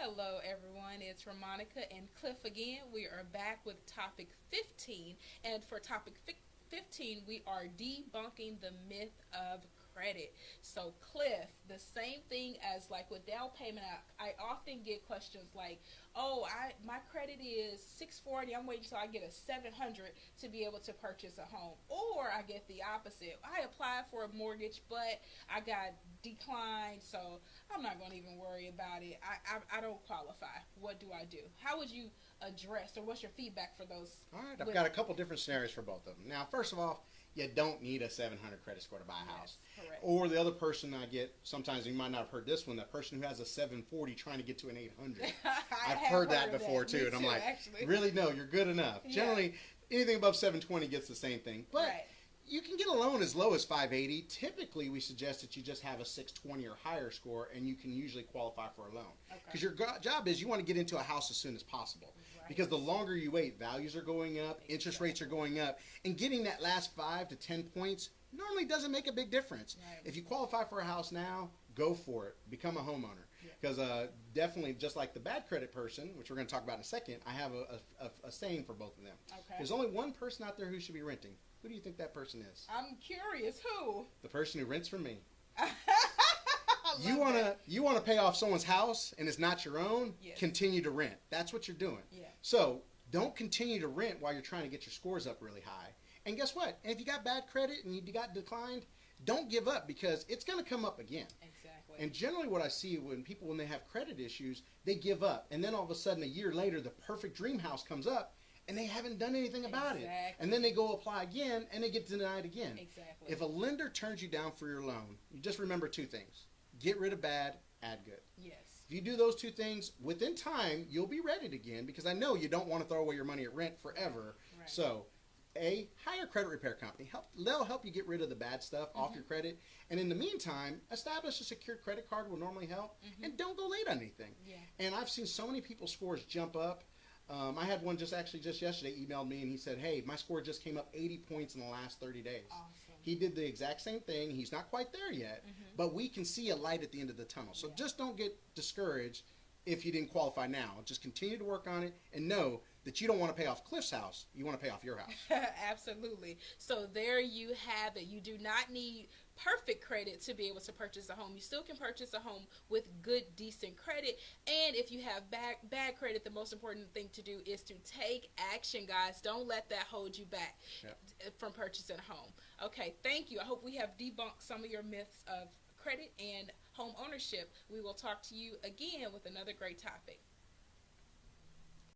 Hello, everyone. It's Ramonica and Cliff again. We are back with topic 15. And for topic 15, we are debunking the myth of credit. So, Cliff, the same thing as like with down payment, I often get questions like, oh, my credit is 640. I'm waiting until I get a 700 to be able to purchase a home. Or I get the opposite. I applied for a mortgage, but I got declined, so I'm not going to even worry about it. I don't qualify. What do I do? How would you address, or what's your feedback for those? All right, I've got a couple different scenarios for both of them. Now, first of all, you don't need a 700 credit score to buy a house. Yes, correct. Or the other person I get, sometimes you might not have heard this one, that person who has a 740 trying to get to an 800. I've heard that before too, and I'm like, actually. Really? No, you're good enough. Yeah. Generally, anything above 720 gets the same thing. But right. You can get a loan as low as 580. Typically, we suggest that you just have a 620 or higher score, and you can usually qualify for a loan. Because your job is you want to get into a house as soon as possible. Right. Because the longer you wait, values are going up, interest rates are going up, and getting that last 5 to 10 points normally doesn't make a big difference. Right. If you qualify for a house now, go for it. Become a homeowner. Because definitely, just like the bad credit person, which we're going to talk about in a second, I have a saying for both of them. Okay. There's only one person out there who should be renting. Who do you think that person is? I'm curious. Who? The person who rents from me. You wanna pay off someone's house and it's not your own. Yes. Continue to rent. That's what you're doing. Yeah. So don't continue to rent while you're trying to get your scores up really high. And guess what? If you got bad credit and you got declined, don't give up, because it's going to come up again. Exactly. And generally, what I see when they have credit issues, they give up, and then all of a sudden, a year later, the perfect dream house comes up, and they haven't done anything about it. And then they go apply again, and they get denied again. Exactly. If a lender turns you down for your loan, you just remember two things. Get rid of bad, add good. Yes. If you do those two things, within time, you'll be ready again, because I know you don't want to throw away your money at rent forever. Right. So, hire a credit repair company. They'll help you get rid of the bad stuff off your credit. And in the meantime, establish a secured credit card will normally help. And don't go late on anything. Yeah. And I've seen so many people's scores jump up. I had one just yesterday emailed me, and he said, hey, my score just came up 80 points in the last 30 days. Awesome. He did the exact same thing. He's not quite there yet, but we can see a light at the end of the tunnel. So just don't get discouraged if you didn't qualify now. Just continue to work on it, and know that you don't want to pay off Cliff's house. You want to pay off your house. Absolutely. So there you have it. You do not need perfect credit to be able to purchase a home. You still can purchase a home with good, decent credit. And if you have bad credit, the most important thing to do is to take action, guys. Don't let that hold you back from purchasing a home. Okay, thank you. I hope we have debunked some of your myths of credit and home ownership. We will talk to you again with another great topic.